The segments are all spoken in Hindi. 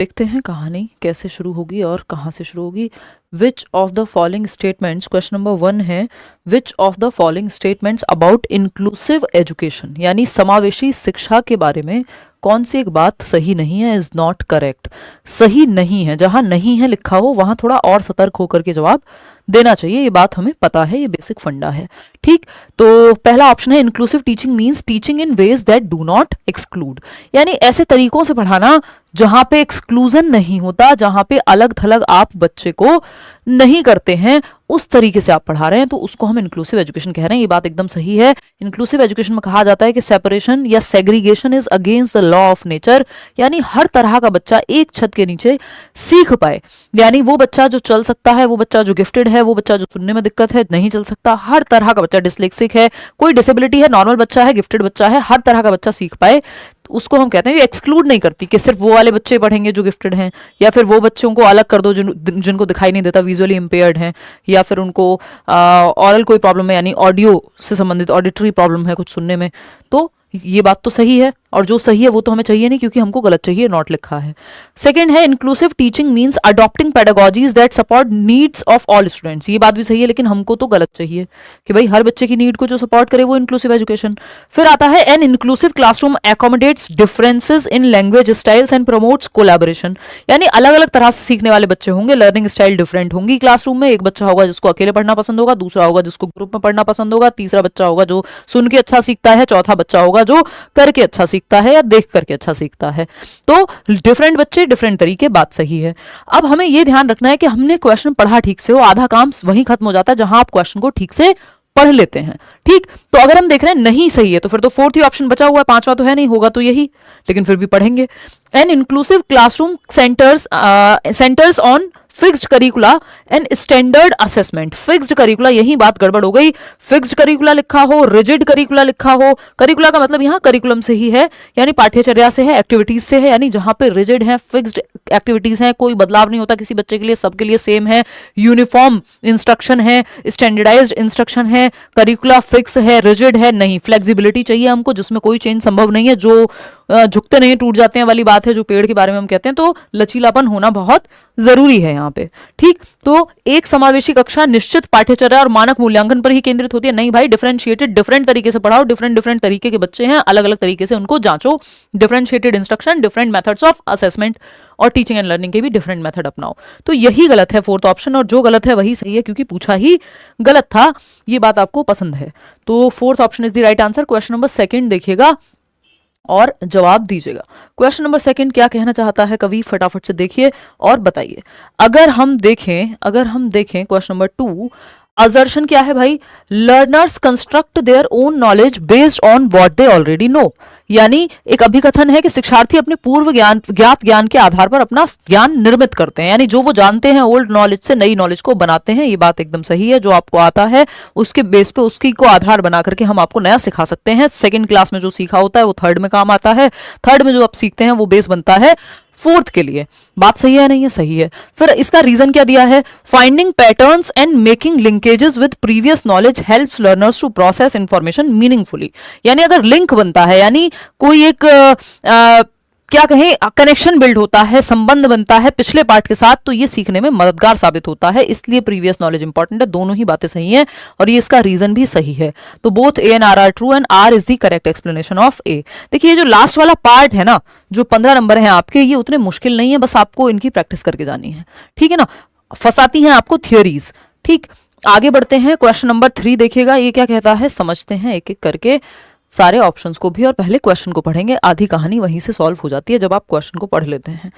देखते हैं कहानी कैसे शुरू होगी और कहाँ से शुरू होगी। विच of the following statements, question number 1 है, which of the following statements about inclusive education यानी समावेशी शिक्षा के बारे में कौन सी एक बात सही नहीं है, इज नॉट करेक्ट। सही नहीं है, जहां नहीं है लिखा हो वहां थोड़ा और सतर्क होकर के जवाब देना चाहिए। ये बात हमें पता है, ये बेसिक फंडा है। ठीक, तो पहला ऑप्शन है inclusive teaching means teaching in ways that do not exclude, यानी ऐसे तरीकों से पढ़ाना जहां पे एक्सक्लूजन नहीं होता, जहां पे अलग थलग आप बच्चे को नहीं करते हैं, उस तरीके से आप पढ़ा रहे हैं, तो उसको हम इंक्लूसिव एजुकेशन कह रहे हैं। ये बात एकदम सही है। इंक्लूसिव एजुकेशन में कहा जाता है कि सेपरेशन या segregation is against the law of nature, यानी हर तरह का बच्चा एक छत के नीचे सीख पाए, यानी वो बच्चा जो चल सकता है, वो बच्चा जो गिफ्टेड है, वो बच्चा जो सुनने में दिक्कत है नहीं चल सकता, हर तरह का बच्चा, डिसलेक्सिक है, कोई डिसेबिलिटी है, नॉर्मल बच्चा है, गिफ्टेड बच्चा है, हर तरह का बच्चा सीख पाए, उसको हम कहते हैं कि एक्सक्लूड नहीं करती कि सिर्फ वो वाले बच्चे पढ़ेंगे जो गिफ्टेड हैं, या फिर वो बच्चों को अलग कर दो जिनको दिखाई नहीं देता, विजुअली इंपेयर्ड हैं, या फिर उनको ऑरल कोई प्रॉब्लम है, यानी ऑडियो से संबंधित ऑडिटरी प्रॉब्लम है कुछ सुनने में। तो ये बात तो सही है, और जो सही है वो तो हमें चाहिए नहीं क्योंकि हमको गलत चाहिए, नॉट लिखा है। सेकंड है inclusive teaching means adopting pedagogies that support needs of all students. ये बात भी सही है, लेकिन हमको तो गलत चाहिए कि भाई हर बच्चे की नीड को जो सपोर्ट करे वो इंक्लूसिव एजुकेशन। फिर आता है an inclusive classroom accommodates differences in language styles and promotes collaboration, यानी अलग अलग तरह से सीखने वाले बच्चे होंगे, लर्निंग स्टाइल डिफरेंट होंगी क्लासरूम में। एक बच्चा होगा जिसको अकेले पढ़ना पसंद होगा, दूसरा होगा जिसको ग्रुप में पढ़ना पसंद होगा, तीसरा बच्चा होगा जो सुन के अच्छा सीखता है, चौथा बच्चा होगा जो करके अच्छा सीखता है या देख करके अच्छा सीखता है। तो डिफरेंट बच्चे डिफरेंट तरीके, बात सही है। अब हमें यह ध्यान रखना है कि हमने क्वेश्चन पढ़ा ठीक से हो, आधा काम वहीं खत्म हो जाता है जहां आप क्वेश्चन को ठीक से पढ़ लेते हैं। ठीक, तो अगर हम देख रहे हैं नहीं सही है तो फिर तो फोर्थ ही ऑप्शन बचा हुआ है, पांचवा तो है नहीं, होगा तो यही, लेकिन फिर भी पढ़ेंगे। N inclusive classroom centres on fixed करिकुला and standard assessment. Fixed करिकुला, यही बात गड़बड़ हो गई। फिक्स्ड करिकुला लिखा हो, रिजिड करिकुला लिखा हो। करिकुला का मतलब यहाँ करिकुलम से ही है, यानी पाठ्यचर्या से है, एक्टिविटीज से है, यानी जहां पे रिजिड है, फिक्स्ड एक्टिविटीज है, कोई बदलाव नहीं होता किसी बच्चे के लिए, सबके लिए सेम है, यूनिफॉर्म इंस्ट्रक्शन है, स्टैंडर्डाइज्ड इंस्ट्रक्शन है, करिकुला फिक्स है, रिजिड है नहीं। फ्लेक्सिबिलिटी चाहिए हमको जिसमें कोई चेंज संभव नहीं है, जो झुकते नहीं टूट जाते हैं वाली बात है, जो पेड़ के बारे में हम कहते हैं। तो लचीलापन होना बहुत जरूरी है यहाँ पे। ठीक, तो एक समावेशी कक्षा निश्चित पाठ्यचर्या और मानक मूल्यांकन पर ही केंद्रित होती है, नहीं भाई, डिफरेंशिएटेड डिफरेंट तरीके से पढ़ाओ, डिफरेंट डिफरेंट तरीके के बच्चे हैं, अलग अलग तरीके से उनको जांचो, differentiated instruction, different methods of assessment और टीचिंग एंड लर्निंग के भी डिफरेंट मेथड अपनाओ। तो यही गलत है फोर्थ ऑप्शन, और जो गलत है वही सही है क्योंकि पूछा ही गलत था। ये बात आपको पसंद है, तो fourth option is the right answer. Question number 2 देखिएगा और जवाब दीजिएगा। क्वेश्चन नंबर 2 क्या कहना चाहता है कवि, फटाफट से देखिए और बताइए। अगर हम देखें क्वेश्चन नंबर 2, असर्शन क्या है भाई, learners construct their own knowledge based on what they already know, यानी एक अभिकथन है कि शिक्षार्थी अपने पूर्व ज्ञात ज्ञान के आधार पर अपना ज्ञान निर्मित करते हैं, यानी जो वो जानते हैं ओल्ड नॉलेज से नई नॉलेज को बनाते हैं। ये बात एकदम सही है, जो आपको आता है उसके बेस पे उसकी को आधार बना करके हम आपको नया सिखा सकते हैं। सेकंड क्लास में जो सीखा होता है वो थर्ड में काम आता है, थर्ड में जो आप सीखते हैं वो बेस बनता है फोर्थ के लिए। बात सही है नहीं है, सही है। फिर इसका रीजन क्या दिया है, finding patterns and making linkages with previous knowledge helps learners to process information meaningfully, यानी अगर लिंक बनता है, यानी कोई एक क्या कहें कनेक्शन बिल्ड होता है, संबंध बनता है पिछले पार्ट के साथ, तो ये सीखने में मददगार साबित होता है, इसलिए प्रीवियस नॉलेज इंपॉर्टेंट है। दोनों ही बातें सही हैं और ये इसका रीजन भी सही है। तो both A and R are true and R is the correct explanation of A. देखिए जो लास्ट वाला पार्ट है ना, जो 15 नंबर है आपके, ये उतने मुश्किल नहीं है, बस आपको इनकी प्रैक्टिस करके जानी है। ठीक है ना, फंसाती हैं आपको थियोरीज। ठीक, आगे बढ़ते हैं। क्वेश्चन नंबर 3 देखिएगा, ये क्या कहता है, समझते हैं एक एक करके सारे ऑप्शंस को भी, और पहले क्वेश्चन को पढ़ेंगे। आधी कहानी वहीं से सॉल्व हो जाती है जब आप क्वेश्चन को पढ़ लेते हैं।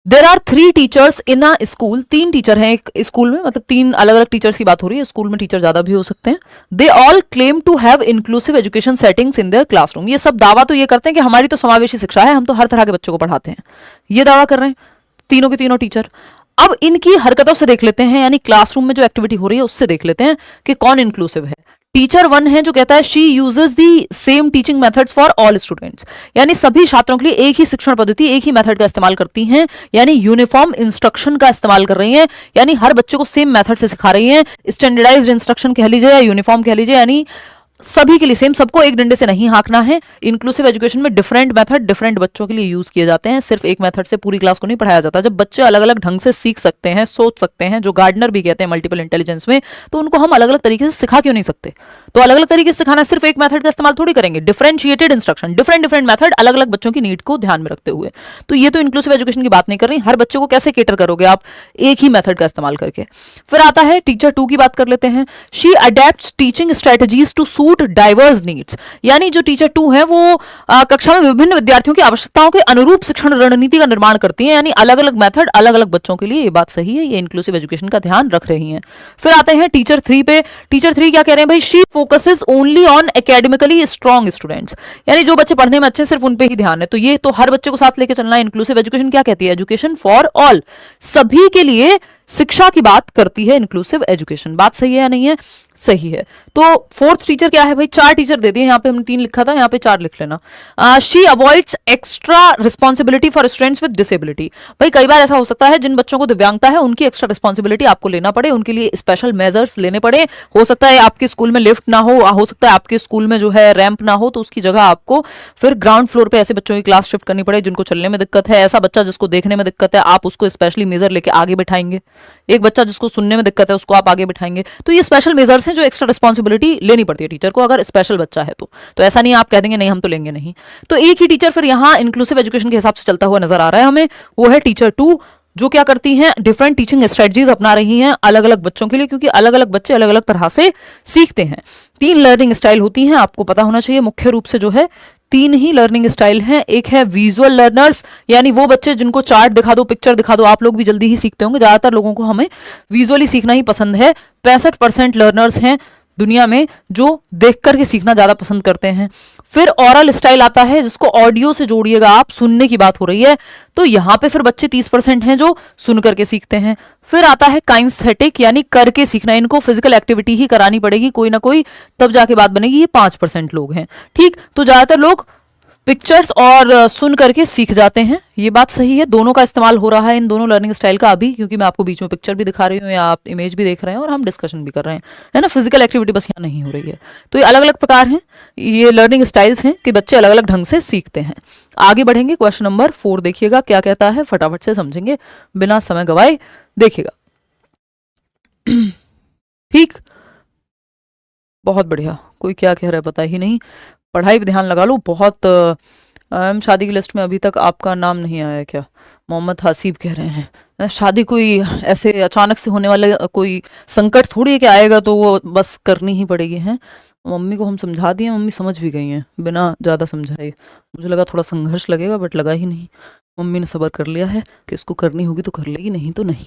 There are 3 teachers in a school, 3 teacher हैं एक स्कूल में, मतलब 3 अलग अलग टीचर्स की बात हो रही है, स्कूल में टीचर ज्यादा भी हो सकते हैं। They all claim to have inclusive education settings in their classroom, ये सब दावा तो ये करते हैं कि हमारी तो समावेशी शिक्षा है, हम तो हर तरह के बच्चों को पढ़ाते हैं, ये दावा कर रहे हैं तीनों के तीनों टीचर। अब इनकी हरकतों से देख लेते हैं, यानी क्लासरूम में जो एक्टिविटी हो रही है उससे देख लेते हैं कि कौन इंक्लूसिव है। टीचर 1 है जो कहता है she uses the same teaching methods for all students, यानी सभी छात्रों के लिए एक ही शिक्षण पद्धति, एक ही मेथड का इस्तेमाल करती हैं, यानी यूनिफॉर्म इंस्ट्रक्शन का इस्तेमाल कर रही हैं, यानी हर बच्चे को सेम मेथड से सिखा रही हैं। स्टैंडर्डाइज्ड इंस्ट्रक्शन कह लीजिए या यूनिफॉर्म कह लीजिए, यानी सभी के लिए सेम, सबको एक डंडे से नहीं हाँकना है। इंक्लूसिव एजुकेशन में डिफरेंट मेथड डिफरेंट बच्चों के लिए यूज किए जाते हैं, सिर्फ एक मेथड से पूरी क्लास को नहीं पढ़ाया जाता। जब बच्चे अलग अलग ढंग से सीख सकते हैं, सोच सकते हैं, जो गार्डनर भी कहते हैं मल्टीपल इंटेलिजेंस में, तो उनको हम अलग अलग तरीके से सिखा क्यों नहीं सकते? तो अलग अलग तरीके से सिखाना, सिर्फ एक मेथड का इस्तेमाल थोड़ी करेंगे। डिफरेंशिएटेड इंस्ट्रक्शन, डिफरेंट मेथड, अलग अलग बच्चों की नीड को ध्यान में रखते हुए। तो ये तो इंक्लूसिव एजुकेशन की बात नहीं कर रही। हर बच्चे को कैसे केटर करोगे आप? एक ही मेथड का इस्तेमाल करके। फिर आता है टीचर 2 की बात कर लेते हैं। She adapts teaching strategies to suit diverse needs, यानी जो टीचर 2 है वो कक्षा में विभिन्न विद्यार्थियों की आवश्यकताओं के अनुरूप शिक्षण रणनीति का निर्माण करती है, यानी अलग अलग मेथड अलग अलग बच्चों के लिए। ये बात सही है, ये इंक्लूसिव एजुकेशन का ध्यान रख रही हैं। फिर आते हैं टीचर 3 पे। टीचर 3 क्या कह रहे हैं भाई? She focuses only on academically strong students, यानी जो बच्चे पढ़ने में अच्छे सिर्फ उन पे ही ध्यान है। तो ये तो हर बच्चे को साथ लेके चलना है। इंक्लूसिव एजुकेशन क्या कहती है? एजुकेशन फॉर ऑल, सभी के लिए शिक्षा की बात करती है इंक्लूसिव एजुकेशन। बात सही है या नहीं है? सही है। तो फोर्थ टीचर क्या है भाई? 4 टीचर दे दिए, यहाँ पे हमने 3 लिखा था, यहाँ पे 4 लिख लेना। She avoids extra responsibility for students with disability. भाई कई बार ऐसा हो सकता है जिन बच्चों को दिव्यांगता है उनकी एक्स्ट्रा रिस्पॉन्सिबिलिटी आपको लेना पड़े, उनके लिए स्पेशल मेजर्स लेने पड़े। हो सकता है आपके स्कूल में लिफ्ट ना हो सकता है आपके स्कूल में जो है रैंप ना हो, तो उसकी जगह आपको फिर ग्राउंड फ्लोर पे ऐसे बच्चों की क्लास शिफ्ट करनी पड़े जिनको चलने में दिक्कत है। ऐसा बच्चा जिसको देखने में दिक्कत है, आप उसको स्पेशली मेजर लेके आगे बिठाएंगे। एक बच्चा जिसको सुनने में दिक्कत है उसको आप आगे बिठाएंगे। तो ये स्पेशल मेजर्स हैं जो एक्स्ट्रा रिस्पॉन्सिबिलिटी लेनी पड़ती है टीचर को अगर स्पेशल बच्चा है तो ऐसा नहीं आप कह देंगे नहीं हम तो लेंगे नहीं। तो एक ही टीचर फिर यहाँ इंक्लूसिव एजुकेशन के हिसाब से चलता हुआ नजर आ रहा है हमें, वो है टीचर 2, जो क्या करती हैं? डिफरेंट टीचिंग स्ट्रेटजीज अपना रही हैं अलग अलग बच्चों के लिए, क्योंकि अलग अलग बच्चे अलग अलग तरह से सीखते हैं। 3 लर्निंग स्टाइल होती हैं, आपको पता होना चाहिए। मुख्य रूप से जो है 3 ही लर्निंग स्टाइल हैं। एक है विजुअल लर्नर्स, यानी वो बच्चे जिनको चार्ट दिखा दो, पिक्चर दिखा दो, आप लोग भी जल्दी ही सीखते होंगे। ज्यादातर लोगों को हमें विजुअली सीखना ही पसंद है। 65% लर्नर्स हैं दुनिया में जो देख करके सीखना ज्यादा पसंद करते हैं। फिर ओरल स्टाइल आता है जिसको ऑडियो से जोड़िएगा आप, सुनने की बात हो रही है, तो यहां पे फिर बच्चे 30% हैं जो सुन करके सीखते हैं। फिर आता है काइनेस्थेटिक, यानी करके सीखना, इनको फिजिकल एक्टिविटी ही करानी पड़ेगी कोई ना कोई, तब जाके बात बनेगी। ये 5% लोग हैं। ठीक, तो ज्यादातर लोग पिक्चर्स और सुन करके सीख जाते हैं। ये बात सही है, दोनों का इस्तेमाल हो रहा है इन दोनों लर्निंग स्टाइल का अभी, क्योंकि मैं आपको बीच में पिक्चर भी दिखा रही हूँ या आप इमेज भी देख रहे हैं और हम डिस्कशन भी कर रहे हैं, है ना। फिजिकल एक्टिविटी बस यहाँ नहीं हो रही है। तो ये अलग अलग प्रकार हैं, ये लर्निंग स्टाइल्स हैं कि बच्चे अलग अलग ढंग से सीखते हैं। आगे बढ़ेंगे, क्वेश्चन नंबर 4 देखिएगा क्या कहता है, फटाफट से समझेंगे बिना समय गवाए, देखिएगा। ठीक, बहुत बढ़िया। कोई क्या कह रहा है पता ही नहीं, पढ़ाई पे ध्यान लगा लो। बहुत शादी की लिस्ट में अभी तक आपका नाम नहीं आया क्या? मोहम्मद हसीब कह रहे हैं शादी कोई ऐसे अचानक से होने वाले कोई संकट थोड़ी है कि आएगा तो वो बस करनी ही पड़ेगी। है, मम्मी को हम समझा दिए, मम्मी समझ भी गई हैं बिना ज़्यादा समझाए। मुझे लगा थोड़ा संघर्ष लगेगा, बट लगा ही नहीं। मम्मी ने सब्र कर लिया है कि इसको करनी होगी तो कर लेगी, नहीं तो नहीं।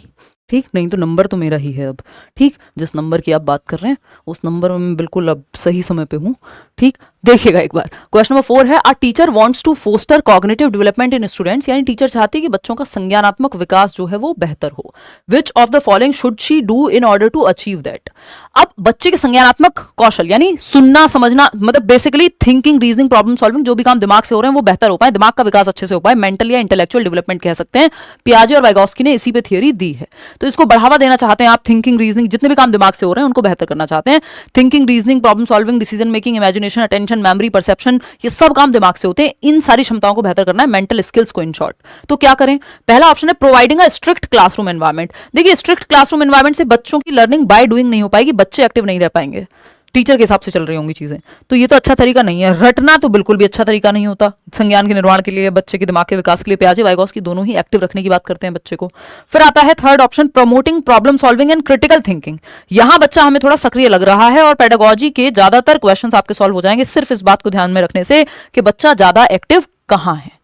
ठीक, नहीं तो नंबर तो मेरा ही है अब। ठीक, जिस नंबर की आप बात कर रहे हैं उस नंबर में मैं बिल्कुल अब सही समय पे हूँ। ठीक, देखिएगा एक बार, क्वेश्चन नंबर 4 है, a teacher wants to foster cognitive development in students, यानी टीचर चाहती है कि बच्चों का संज्ञानात्मक विकास जो है वो बेहतर हो। Which of the following should she do in order to achieve that? अब बच्चे के संज्ञानात्मक कौशल यानी सुनना समझना, मतलब basically thinking, reasoning, problem solving, जो भी काम दिमाग से हो रहे हैं वो बेहतर हो पाए, दिमाग का विकास अच्छे से हो पाए, मेंटल या इंटेलेक्चुअल डेवलपमेंट कह सकते हैं। पियाजे और वाइगोस्की ने इसी पे थियरी दी है। तो इसको बढ़ावा देना चाहते हैं आप। थिंकिंग, रीजनिंग, जितने भी काम दिमाग से हो रहे हैं उनको बेहतर करना चाहते हैं। Thinking, reasoning, problem solving, decision making, imagination, attention, memory, perception, ये सब काम दिमाग से होते हैं। इन सारी क्षमताओं को बेहतर करना है, मेंटल स्किल्स को इन शॉर्ट। तो क्या करें? पहला ऑप्शन है providing a strict classroom environment. देखिए, स्ट्रिक्ट क्लासरूम एनवायरनमेंट से बच्चों की लर्निंग बाय डूइंग नहीं हो पाएगी, बच्चे एक्टिव नहीं रह पाएंगे, टीचर के हिसाब से चल रही होंगी चीजें। तो ये तो अच्छा तरीका नहीं है। रटना तो बिल्कुल भी अच्छा तरीका नहीं होता संज्ञान के निर्माण के लिए, बच्चे के दिमाग के विकास के लिए। पियाजे, वाइगोस्की दोनों ही एक्टिव रखने की बात करते हैं बच्चे को। फिर आता है third option, promoting problem solving and critical thinking. यहां बच्चा हमें थोड़ा सक्रिय लग रहा है और पेडागोजी के ज्यादातर क्वेश्चंस आपके सॉल्व हो जाएंगे सिर्फ इस बात को ध्यान में रखने से कि बच्चा ज्यादा एक्टिव कहां है।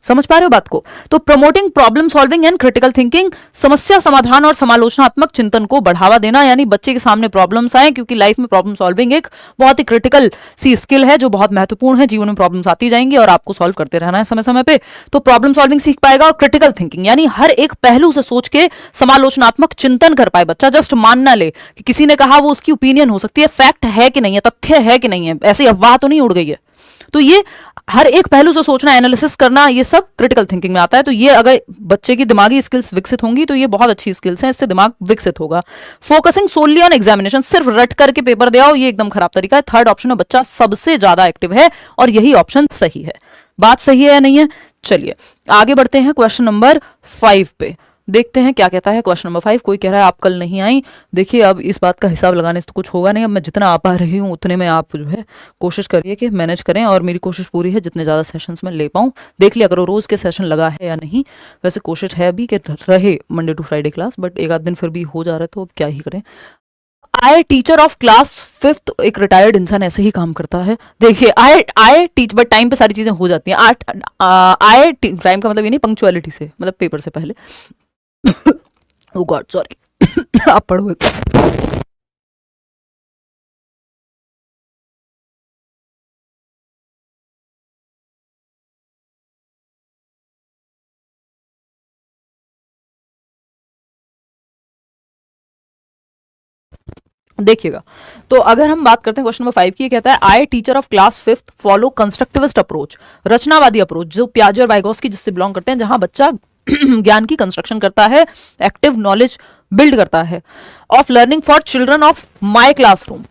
समझ पा रहे हो बात को? तो promoting problem solving and critical thinking, समस्या समाधान और समालोचनात्मक चिंतन को बढ़ावा देना, यानी बच्चे के सामने प्रॉब्लम्स आए, क्योंकि लाइफ में प्रॉब्लम सॉल्विंग एक बहुत ही क्रिटिकल सी स्किल है जो बहुत महत्वपूर्ण है। जीवन में प्रॉब्लम्स आती जाएंगी और आपको सॉल्व करते रहना है समय समय पे। तो प्रॉब्लम सॉल्विंग सीख पाएगा। और क्रिटिकल थिंकिंग यानी हर एक पहलू से सोच के समालोचनात्मक चिंतन कर पाए बच्चा। जस्ट मान ना ले कि किसी ने कहा वो उसकी ओपिनियन हो सकती है, फैक्ट है कि नहीं है, तथ्य है कि नहीं है, ऐसी अफवाह तो नहीं उड़ गई है। तो ये हर एक पहलू से सोचना, एनालिसिस करना, ये सब क्रिटिकल थिंकिंग में आता है। तो ये अगर बच्चे की दिमागी स्किल्स विकसित होंगी तो ये बहुत अच्छी स्किल्स हैं, इससे दिमाग विकसित होगा। फोकसिंग सोनली ऑन एग्जामिनेशन, सिर्फ रट करके पेपर दे आओ, ये एकदम खराब तरीका है। थर्ड ऑप्शन में बच्चा सबसे ज्यादा एक्टिव है और यही ऑप्शन सही है। बात सही है या नहीं है? चलिए आगे बढ़ते हैं क्वेश्चन नंबर 5 पे, देखते हैं क्या कहता है क्वेश्चन नंबर 5। कोई कह रहा है आप कल नहीं आई। देखिए अब इस बात का हिसाब लगाने से तो कुछ होगा नहीं, अब मैं जितना आ पा रही हूँ उतने में आप जो है कोशिश करिए कि मैनेज करें, और मेरी कोशिश पूरी है जितने ज़्यादा सेशंस में ले पाऊँ। देख लिया करो रोज़ के सेशन लगा है या नहीं। वैसे कोशिश है भी कि रहे Monday to Friday class, but एक आध दिन फिर भी हो जा रहा है तो अब क्या ही करें। आई टीचर ऑफ क्लास 5th, एक रिटायर्ड इंसान ऐसे ही काम करता है। देखिए आई टीच, बट टाइम पे सारी चीजें हो जाती हैं। आई टाइम का मतलब ये नहीं पंक्चुअलिटी से, मतलब पेपर से पहले। ओ गॉड सॉरी। आप पढ़ो एक। देखिएगा, तो अगर हम बात करते हैं क्वेश्चन नंबर 5 की, ये कहता है I teacher of class 5th follow constructivist approach, रचनावादी अप्रोच, जो पियाजे और वाइगोस्की जिससे बिलोंग करते हैं, जहां बच्चा ज्ञान की कंस्ट्रक्शन करता है, एक्टिव नॉलेज बिल्ड करता है, of learning for children of my classroom.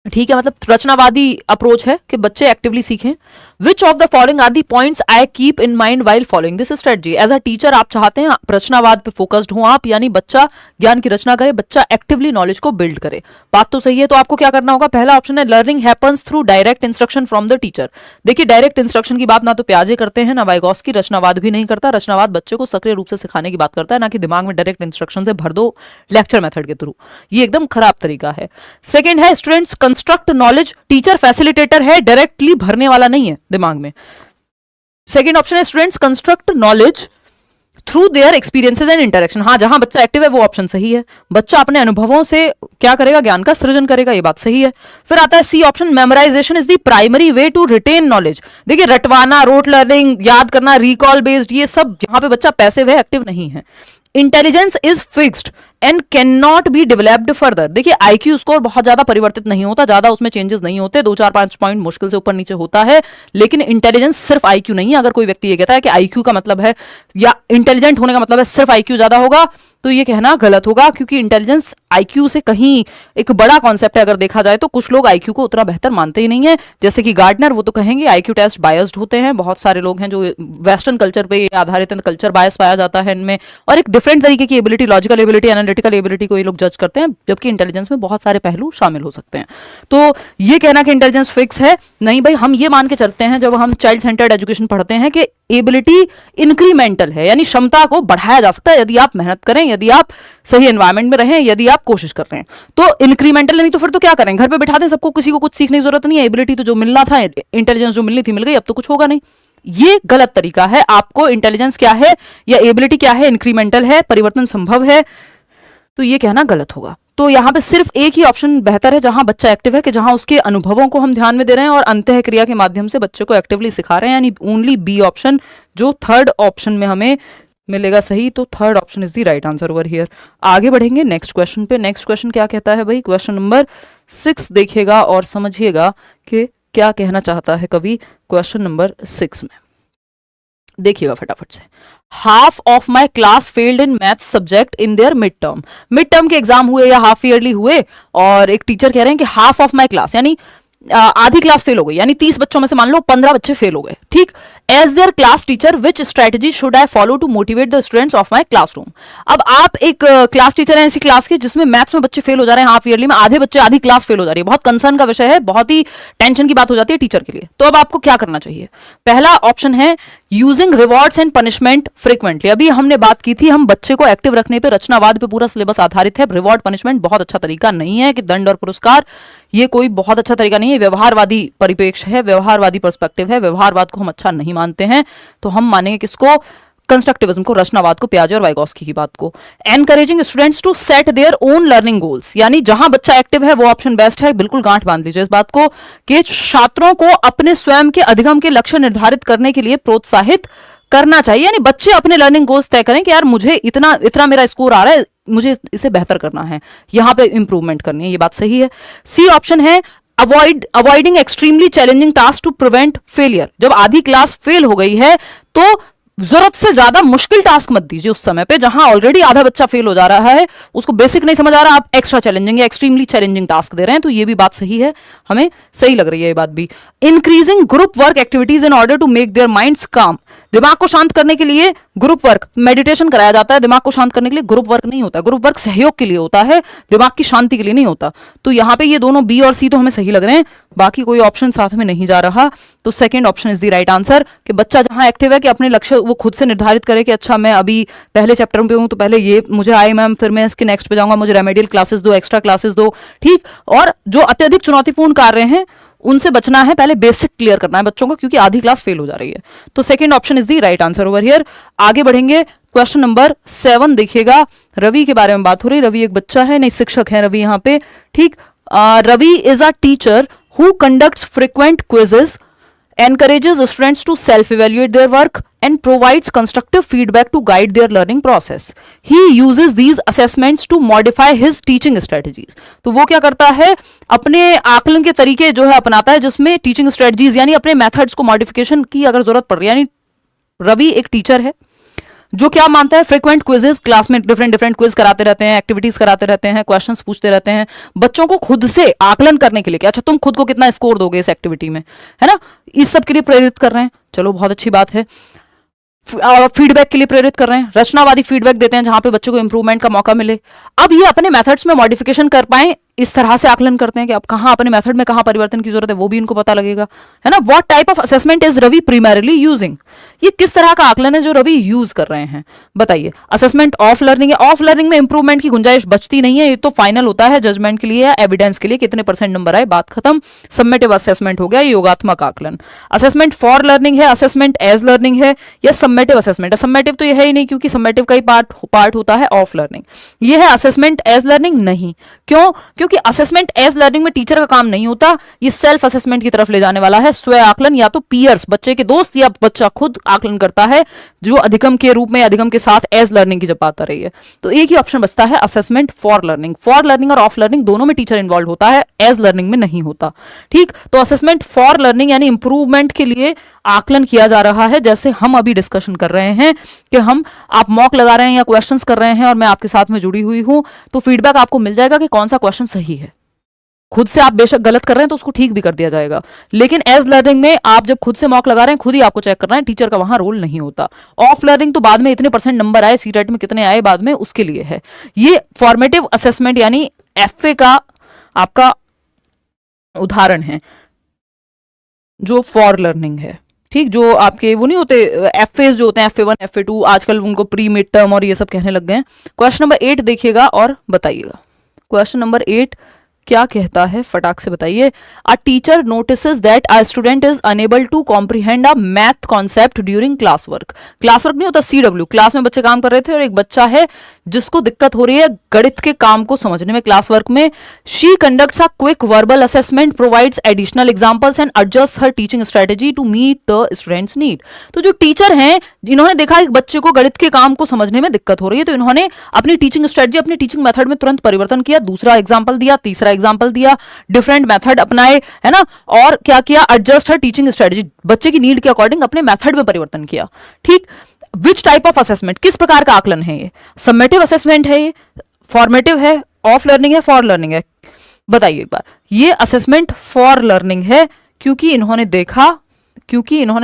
ठीक है, मतलब रचनावादी अप्रोच है कि बच्चे एक्टिवली सीखें। Which of the following are the points I keep in mind while following this strategy. As a teacher आप चाहते हैं रचनावाद पे फोकस्ड हो आप, यानी बच्चा ज्ञान की रचना करे, बच्चा एक्टिवली नॉलेज को बिल्ड करे। बात तो सही है। तो आपको क्या करना होगा? पहला ऑप्शन है learning happens through direct instruction from the teacher. देखिए डायरेक्ट इंस्ट्रक्शन की बात ना तो प्याजे करते हैं, ना वाइगोस्की, रचनावाद भी नहीं करता। रचनावाद बच्चे को सक्रिय रूप से सिखाने की बात करता है, ना कि दिमाग में डायरेक्ट इंस्ट्रक्शन से भर दो लेक्चर मेथड के थ्रू। ये एकदम खराब तरीका है। सेकेंड है students construct knowledge, teacher facilitator है, डायरेक्टली भरने वाला नहीं है दिमाग में। सेकेंड ऑप्शन है students construct knowledge through their experiences and interaction. हाँ, जहां बच्चा एक्टिव है वो ऑप्शन सही है। बच्चा अपने अनुभवों से क्या करेगा? ज्ञान का सृजन करेगा, ये बात सही है। फिर आता है C option, memorisation is the primary way to retain knowledge. देखिए रटवाना, रोट लर्निंग, याद करना, रिकॉल बेस्ड, ये सब जहां पे बच्चा पैसिव है, एक्टिव नहीं है। Intelligence is fixed and can not be developed further. देखिए आईक्यू स्कोर बहुत ज्यादा परिवर्तित नहीं होता, ज्यादा उसमें चेंजेस नहीं होते, 2-4-5 पॉइंट मुश्किल से ऊपर नीचे होता है। लेकिन इंटेलिजेंस सिर्फ आईक्यू नहीं है। अगर कोई व्यक्ति ये कहता है कि आईक्यू का मतलब है या इंटेलिजेंट होने का मतलब है सिर्फ आईक्यू ज्यादा होगा, तो ये कहना गलत होगा, क्योंकि इंटेलिजेंस आईक्यू से कहीं एक बड़ा कॉन्सेप्ट है। अगर देखा जाए तो कुछ लोग आईक्यू को उतना बेहतर मानते ही नहीं है, जैसे कि गार्डनर, वो तो कहेंगे आईक्यू टेस्ट बायस्ड होते हैं। बहुत सारे लोग हैं जो वेस्टर्न कल्चर पे आधारित है, कल्चर बायस पाया जाता है इनमें, और एक डिफरेंट तरीके की ability, logical ability, analytical ability को ये लोग जज करते हैं, जबकि इंटेलिजेंस में बहुत सारे पहलू शामिल हो सकते हैं। तो ये कहना कि इंटेलिजेंस फिक्स है, नहीं भाई, हम ये मान के चलते हैं जब हम चाइल्ड सेंटर्ड एजुकेशन पढ़ते हैं कि एबिलिटी इंक्रीमेंटल है, यानी क्षमता को बढ़ाया जा सकता है यदि आप मेहनत करें, यदि आप सही एनवायरमेंट में रहें, यदि आप कोशिश कर रहे हैं। तो इंक्रीमेंटल, नहीं तो फिर तो क्या करें? घर पे बिठा दें सबको, किसी को कुछ सीखने की जरूरत नहीं है। एबिलिटी तो जो मिलना था, इंटेलिजेंस जो मिलनी थी मिल गई, अब तो कुछ होगा नहीं। ये गलत तरीका है। आपको इंटेलिजेंस क्या है या एबिलिटी क्या है, इंक्रीमेंटल है, परिवर्तन संभव है, तो ये कहना गलत होगा। तो यहाँ पे सिर्फ एक ही ऑप्शन बेहतर है जहां बच्चा एक्टिव है, कि जहां उसके अनुभवों को हम ध्यान में दे रहे हैं और अंतः क्रिया के माध्यम से बच्चे को एक्टिवली सिखा रहे हैं, यानी ओनली बी ऑप्शन, जो थर्ड ऑप्शन में हमें मिलेगा सही। तो third option is the right answer over here. आगे बढ़ेंगे नेक्स्ट क्वेश्चन पे। नेक्स्ट क्वेश्चन क्या कहता है भाई? क्वेश्चन नंबर 6 देखिएगा और समझिएगा कि क्या कहना चाहता है कवि क्वेश्चन नंबर 6 में। देखिएगा फटाफट से। Half of my class failed in math subject in their mid term. Mid term के एग्जाम हुए या हाफ ईयरली हुए, और एक टीचर कह रहे हैं कि हाफ ऑफ माई क्लास, यानी आधी क्लास फेल हो गई, यानी 30 बच्चों में से मान लो 15 बच्चे फेल हो गए। ठीक, as their class teacher which strategy should I follow to motivate the students of my classroom. अब आप एक क्लास टीचर हैं ऐसी क्लास के जिसमें मैथ्स में बच्चे फेल हो जा रहे हैं, हाफ ईयरली में आधे बच्चे, आधी क्लास फेल हो जा रही है। बहुत कंसर्न का विषय है, बहुत ही टेंशन की बात हो जाती है टीचर के लिए। तो अब आपको क्या करना चाहिए? पहला ऑप्शन है using rewards and punishment frequently. अभी हमने बात की थी, हम बच्चे को एक्टिव रखने पे रचनावाद पे पूरा सिलेबस आधारित है। रिवॉर्ड पनिशमेंट बहुत अच्छा तरीका नहीं है, कि दंड और पुरस्कार, ये कोई बहुत अच्छा तरीका नहीं है। व्यवहारवादी परिप्रेक्ष्य है, व्यवहारवादी पर्सपेक्टिव है, व्यवहारवाद को हम अच्छा नहीं मानते हैं। तो हम मानेंगे किसको? कंस्ट्रक्टिविज्म को, रचनावाद को, पियाजे और वाइगोस्की की बात को। Encouraging students to set their own learning goals, यानी जहां बच्चा एक्टिव है वो ऑप्शन बेस्ट है। बिल्कुल गांठ बांध लीजिए इस बात को, कि छात्रों को अपने स्वयं के अधिगम के लक्ष्य निर्धारित करने के लिए प्रोत्साहित करना चाहिए। यानी बच्चे अपने लर्निंग गोल्स तय करें कि यार मुझे इतना इतना मेरा स्कोर आ रहा है, मुझे इसे बेहतर करना है, यहां पे इंप्रूवमेंट करनी है। ये बात सही है। सी ऑप्शन है avoiding extremely challenging task to prevent failure. जब आधी क्लास फेल हो गई है तो जरूरत से ज्यादा मुश्किल टास्क मत दीजिए उस समय पे, जहां ऑलरेडी आधा बच्चा फेल हो जा रहा है, उसको बेसिक नहीं समझ आ रहा, आप एक्स्ट्रा चैलेंजिंग या एक्सट्रीमली चैलेंजिंग टास्क दे रहे हैं। तो ये भी बात सही है, हमें सही लग रही है ये बात भी। Increasing group work activities in order to make their minds काम। दिमाग को शांत करने के लिए ग्रुप वर्क, मेडिटेशन कराया जाता है, दिमाग को शांत करने के लिए ग्रुप वर्क नहीं होता। ग्रुप वर्क सहयोग के लिए होता है, दिमाग की शांति के लिए नहीं होता। तो यहाँ पे ये दोनों बी और सी तो हमें सही लग रहे हैं, बाकी कोई ऑप्शन साथ में नहीं जा रहा। तो second option is the right answer, कि बच्चा जहां एक्टिव है कि अपने लक्ष्य वो खुद से निर्धारित करे कि अच्छा मैं अभी पहले चैप्टर पे हूं तो पहले ये मुझे आए मैम, फिर मैं इसके नेक्स्ट पे जाऊंगा, मुझे रेमेडियल क्लासेस दो, एक्स्ट्रा क्लासेस दो, ठीक। और जो अत्यधिक चुनौतीपूर्ण कार्य हैं उनसे बचना है, पहले बेसिक क्लियर करना है बच्चों को, क्योंकि आधी क्लास फेल हो जा रही है। तो second option is the right answer over here. आगे बढ़ेंगे, क्वेश्चन नंबर 7 देखिएगा। रवि के बारे में बात हो रही। रवि एक बच्चा है, नहीं शिक्षक है रवि यहाँ पे, ठीक। Ravi is a teacher who conducts frequent quizzes, encourages students to self-evaluate their work and provides constructive feedback to guide their learning process. He uses these assessments to modify his teaching strategies. तो वो क्या करता है, अपने आकलन के तरीके जो है अपनाता है, जिसमें टीचिंग स्ट्रेटजीज यानी अपने मेथड्स को मॉडिफिकेशन की अगर जरूरत पड़ रही है। यानी रवि एक टीचर है जो क्या मानता है, फ्रीक्वेंट क्विजेस, क्लास में डिफरेंट क्विज कराते रहते हैं, एक्टिविटीज कराते रहते हैं, क्वेश्चंस पूछते रहते हैं बच्चों को खुद से आकलन करने के लिए कि अच्छा तुम खुद को कितना स्कोर दोगे इस एक्टिविटी में, है ना, इस सब के लिए प्रेरित कर रहे हैं। चलो बहुत अच्छी बात है। फीडबैक के लिए प्रेरित कर रहे हैं, रचनावादी फीडबैक देते हैं जहां पे बच्चों को इंप्रूवमेंट का मौका मिले। अब ये अपने मेथड्स में मॉडिफिकेशन कर पाए, इस तरह से आकलन करते हैं कि अब कहां अपने मेथड में कहां परिवर्तन की जरूरत है, वो भी इनको पता लगेगा, है ना। What type of assessment is Ravi primarily using, ये किस तरह का आकलन है जो रवि यूज कर रहे हैं, बताइए। असेसमेंट ऑफ लर्निंग है, ऑफ लर्निंग में इंप्रूवमेंट की गुंजाइश बचती नहीं है, ये तो फाइनल होता है जजमेंट के लिए या एविडेंस के लिए, कितने % नंबर आए, बात खत्म। सबमिटिव असेसमेंट हो गया, योगात्मक आकलन। असेसमेंट फॉर लर्निंग है, असेसमेंट एज लर्निंग है, या सबमिटिव असेसमेंट है। सबमिटिव तो ये है ही नहीं, क्योंकि सबमिटिव का ही पार्ट होता है ऑफ लर्निंग। ये है असेसमेंट एज लर्निंग नहीं, क्यों, क्योंकि असेसमेंट एज लर्निंग में टीचर का काम नहीं होता, ये सेल्फ असेसमेंट की तरफ ले जाने वाला है। स्वयं आकलन, या तो पीयर्स बच्चे के दोस्त या बच्चा खुद आकलन करता है, जो अधिगम के रूप में अधिगम के साथ एज लर्निंग की जब बात आ रही है। तो एक ही ऑप्शन बचता है assessment for learning. For learning और ऑफ लर्निंग दोनों में टीचर इन्वॉल्व होता है, एज लर्निंग में नहीं होता, ठीक। तो असेसमेंट फॉर लर्निंग यानी इंप्रूवमेंट के लिए आकलन किया जा रहा है, जैसे हम अभी डिस्कशन कर रहे हैं कि आप मॉक लगा रहे हैं या क्वेश्चंस कर रहे हैं और मैं आपके साथ में जुड़ी हुई हूं, तो फीडबैक आपको मिल जाएगा कि कौन सा क्वेश्चन सही है। खुद से आप बेशक गलत कर रहे हैं तो उसको ठीक भी कर दिया जाएगा, लेकिन एज लर्निंग में आप जब खुद से मॉक लगा रहे हैं, खुद ही आपको चेक करना है, टीचर का वहां रोल नहीं होता। ऑफ लर्निंग तो बाद में इतने % नंबर आए, सीटेट में कितने आए बाद में, उसके लिए है। ये फॉर्मेटिव असेसमेंट यानी एफए का आपका उदाहरण है, जो फॉर लर्निंग है, ठीक। जो आपके वो नहीं होते एफए जो होते हैं, FA1 FA2, आजकल उनको प्री मिड टर्म और ये सब कहने लग गए हैं। क्वेश्चन नंबर 8 देखिएगा और बताइएगा। क्वेश्चन नंबर 8 क्या कहता है, फटाक से बताइए। A teacher notices that a student is unable to comprehend a math concept during class work. Class work नहीं होता CW, क्लास में बच्चे काम कर रहे थे और एक बच्चा है जिसको दिक्कत हो रही है गणित के काम को समझने में क्लास वर्क में। She conducts a quick verbal assessment, provides additional examples and adjust her teaching strategy to meet the students need. तो जो टीचर हैं, इन्होंने देखा एक बच्चे को गणित के काम को समझने में दिक्कत हो रही है, तो इन्होंने अपनी टीचिंग स्ट्रेटेजी, अपनी टीचिंग मेथड में तुरंत परिवर्तन किया, दूसरा एग्जाम्पल दिया, तीसरा एग्जाम्पल दिया, डिफरेंट मेथड अपनाए, है ना, और क्या किया, एडजस्ट हर टीचिंग स्ट्रेटेजी, बच्चे की नीड के अकॉर्डिंग अपने मेथड में परिवर्तन किया, ठीक। विच टाइप ऑफ असेसमेंट, किस प्रकार का आकलन है ये, सबमिटिव असेसमेंट है, ये फॉर्मेटिव है, ऑफ लर्निंग है, फॉर लर्निंग है, बताइए एक बार। ये असेसमेंट फॉर लर्निंग है, क्योंकि इन्होंने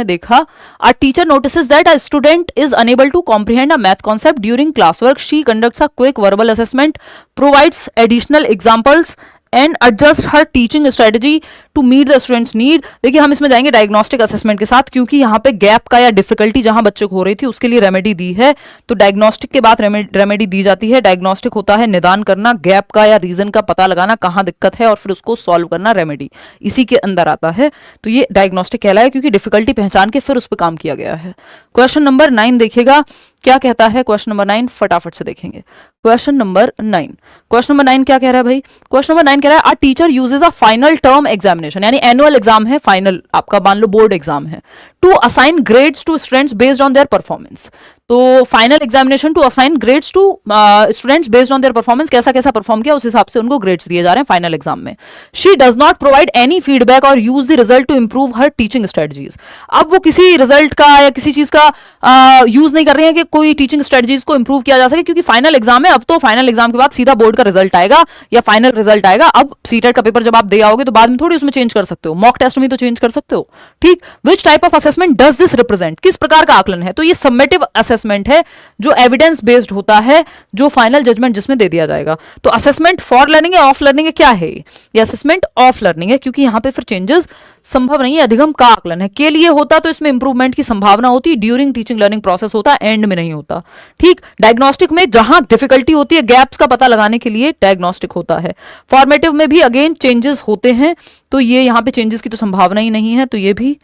देखा a teacher notices that a student is unable to comprehend a math concept during class work, she conducts a quick verbal assessment, provides additional examples and adjust her teaching strategy to meet the students need. देखिए हम इसमें जाएंगे डायग्नोस्टिक असेसमेंट के साथ, क्योंकि यहाँ पे गैप का या डिफिकल्टी जहां बच्चे को हो रही थी उसके लिए रेमेडी दी है, तो डायग्नोस्टिक के बाद रेमेडी दी जाती है। डायग्नोस्टिक होता है निदान करना, गैप का या रीजन का पता लगाना, कहाँ दिक्कत है और फिर उसको सॉल्व करना, रेमेडी इसी के अंदर आता है। तो ये डायग्नोस्टिक कहलाया क्योंकि डिफिकल्टी पहचान के फिर उस पर काम किया गया है। क्वेश्चन नंबर 9 देखिएगा क्या कहता है। क्वेश्चन नंबर 9 फटाफट से देखेंगे। क्वेश्चन नंबर 9 क्या कह रहा है भाई। क्वेश्चन नंबर 9 कह रहा है a teacher uses a final term examination, यानी एनुअल एग्जाम है, फाइनल आपका मान लो बोर्ड एग्जाम है, to assign grades to students based on their performance. तो final examination to assign grades to students based on their performance, कैसा कैसा परफॉर्म किया उस हिसाब से उनको ग्रेड्स दिए जा रहे हैं फाइनल एग्जाम में. She does not provide any feedback और use the result to improve her teaching strategies. अब वो किसी रिजल्ट का या किसी चीज का यूज नहीं कर रही है कि कोई टीचिंग स्ट्रेटजीज को इंप्रूव किया जा सके, क्योंकि फाइनल एग्जाम है. अब तो फाइनल एग्जाम के बाद सीधा बोर्ड का रिजल्ट आएगा या फाइनल रिजल्ट आएगा. अब सीटेट का पेपर जब आप दे आओगे तो बाद में थोड़ी उसमें चेंज कर सकते हो, मॉक टेस्ट में तो चेंज कर सकते हो. ठीक. Which type of assessment does this represent, किस प्रकार का आकलन है? तो ये सबमेटिव असेसमेंट है जो एविडेंस बेस्ड होता है, जो फाइनल जजमेंट जिसमें दे दिया जाएगा. तो असेसमेंट फॉर लर्निंग है, ऑफ लर्निंग है, क्या है ये असेसमेंट ऑफ लर्निंग है, क्योंकि यहां पे फिर चेंजेस संभव नहीं है. अधिगम का आकलन है, के लिए होता तो इसमें इंप्रूवमेंट की संभावना होती, ड्यूरिंग टीचिंग लर्निंग प्रोसेस होता, एंड में नहीं होता. ठीक. डायग्नोस्टिक में जहां डिफिकल्टी होती है, गैप्स का पता लगाने के लिए डायग्नोस्टिक होता है. फॉर्मेटिव में भी अगेन चेंजेस होते हैं, तो ये यहां पे चेंजेस की तो संभावना ही नहीं है, तो ये भी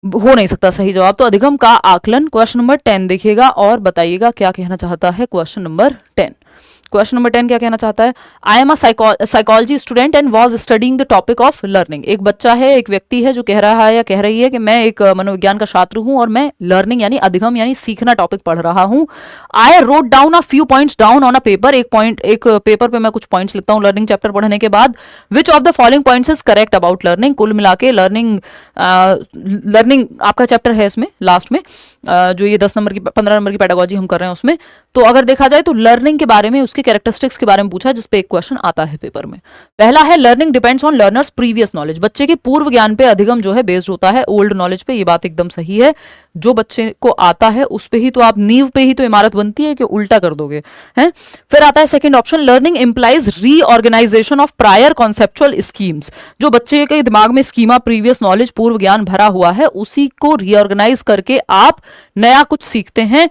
हो नहीं सकता सही जवाब. तो अधिगम का आकलन. क्वेश्चन नंबर 10 देखिएगा और बताइएगा क्या कहना चाहता है क्वेश्चन नंबर 10. क्वेश्चन नंबर 10 क्या कहना चाहता है? I am a psychology student and was studying the topic of learning. एक बच्चा है, एक व्यक्ति है जो कह रहा है या कह रही है कि मैं एक मनोविज्ञान का छात्र हूं और मैं लर्निंग यानी अधिगम यानी सीखना टॉपिक पढ़ रहा हूं. I wrote down a few points down on a paper. एक पेपर पे मैं कुछ पॉइंट्स लिखता हूं लर्निंग चैप्टर पढ़ने के बाद. विच of the following points is correct about learning. कुल मिला के लर्निंग आपका चैप्टर है इसमें लास्ट में, जो ये 10 नंबर की 15 नंबर की पेडागोजी हम कर रहे हैं उसमें. तो अगर देखा जाए तो लर्निंग के बारे में, उसके कैरेक्टरिस्टिक्स के बारे में पूछा, जिसपे एक क्वेश्चन आता है पेपर में. पहला है learning depends on learners previous knowledge. बच्चे के पूर्व ज्ञान पे अधिगम जो है बेस्ड होता है ओल्ड नॉलेज पे. ये बात एकदम सही है. जो बच्चे को आता है उस पे ही तो आप नींव पे ही तो इमारत बनती है, कि उल्टा कर दोगे हैं. फिर आता है second option, learning implies reorganisation of prior conceptual schemes. जो बच्चे के दिमाग में स्कीमा, प्रीवियस नॉलेज, पूर्व ज्ञान भरा हुआ है, उसी को रीऑर्गेनाइज करके आप नया कुछ सीखते हैं,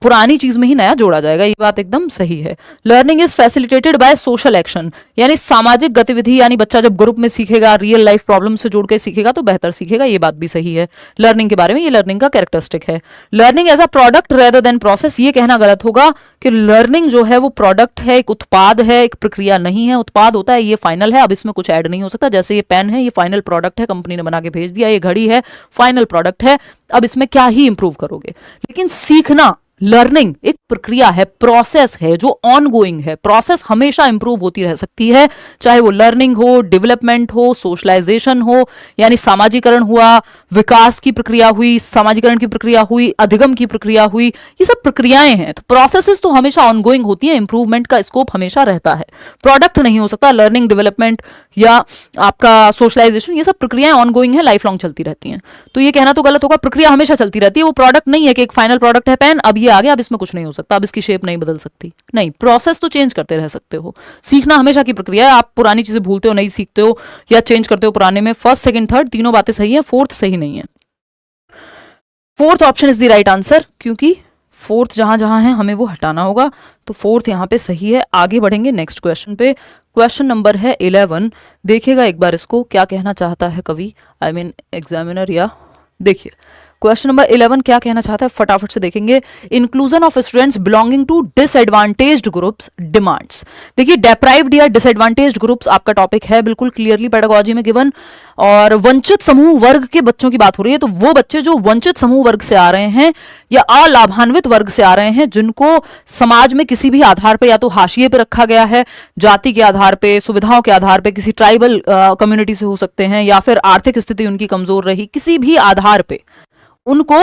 पुरानी चीज में ही नया जोड़ा जाएगा. ये बात एकदम सही है. Learning is facilitated by social action, यानी सामाजिक गतिविधि, यानी बच्चा जब ग्रुप में सीखेगा, रियल लाइफ प्रॉब्लम से जोड़ के सीखेगा तो बेहतर सीखेगा. ये बात भी सही है लर्निंग के बारे में. ये लर्निंग का कैरेक्टरिस्टिक है. Learning as a product rather than process. ये कहना गलत होगा कि लर्निंग जो है वो प्रोडक्ट है, एक उत्पाद है, एक प्रक्रिया नहीं है. उत्पाद होता है, ये फाइनल है, अब इसमें कुछ ऐड नहीं हो सकता. जैसे ये पेन है, ये फाइनल प्रोडक्ट है, कंपनी ने बना के भेज दिया. ये घड़ी है, फाइनल प्रोडक्ट है, अब इसमें क्या ही इंप्रूव करोगे. लेकिन सीखना, लर्निंग एक प्रक्रिया है, प्रोसेस है जो ऑनगोइंग है. प्रोसेस हमेशा इंप्रूव होती रह सकती है, चाहे वो लर्निंग हो, डेवलपमेंट हो, सोशलाइजेशन हो, यानी सामाजिकरण हुआ, विकास की प्रक्रिया हुई, सामाजिकरण की प्रक्रिया हुई, अधिगम की प्रक्रिया हुई. ये सब प्रक्रियाएं हैं. तो प्रोसेसेस तो हमेशा ऑनगोइंग होती है, इंप्रूवमेंट का स्कोप हमेशा रहता है. प्रोडक्ट नहीं हो सकता. लर्निंग, डेवलपमेंट या आपका सोशलाइजेशन, ये सब प्रक्रियाएं ऑनगोइंग है, लाइफ लॉन्ग चलती रहती हैं. तो ये कहना तो गलत होगा. प्रक्रिया हमेशा चलती रहती है. वो प्रोडक्ट नहीं है कि एक फाइनल प्रोडक्ट है पेन, अब ये आ गया, अब इसमें कुछ नहीं हो सकता, अब इसकी शेप नहीं बदल सकती. नहीं, प्रोसेस तो चेंज करते रह सकते हो. सीखना हमेशा की प्रक्रिया है. आप पुरानी चीजें भूलते हो, नई सीखते हो या चेंज करते हो पुराने में. फर्स्ट, सेकंड, थर्ड तीनों बातें सही हैं, फोर्थ सही नहीं है. Fourth option is the right answer, क्योंकि फोर्थ जहां जहां है हमें वो हटाना होगा. तो फोर्थ यहां पे सही है. आगे बढ़ेंगे नेक्स्ट क्वेश्चन पे. क्वेश्चन नंबर है 11. देखिएगा एक बार इसको, क्या कहना चाहता है कवि, आई मीन एग्जामिनर. या देखिए क्वेश्चन नंबर 11 क्या कहना चाहता है, फटाफट से देखेंगे. Inclusion of students belonging to disadvantaged groups demands. देखिए डेप्राइव्ड या डिसएडवांटेज्ड ग्रुप्स आपका टॉपिक है, बिल्कुल क्लियरली पेडागोजी में गिवन. और वंचित समूह वर्ग के बच्चों की बात हो रही है. तो वो बच्चे जो वंचित समूह वर्ग से आ रहे हैं या अलाभान्वित वर्ग से आ रहे हैं, जिनको समाज में किसी भी आधार पे या तो हाशिए पे रखा गया है, जाति के आधार पे, सुविधाओं के आधार पे, किसी ट्राइबल कम्युनिटी से हो सकते हैं, या फिर आर्थिक स्थिति उनकी कमजोर रही, किसी भी आधार पे उनको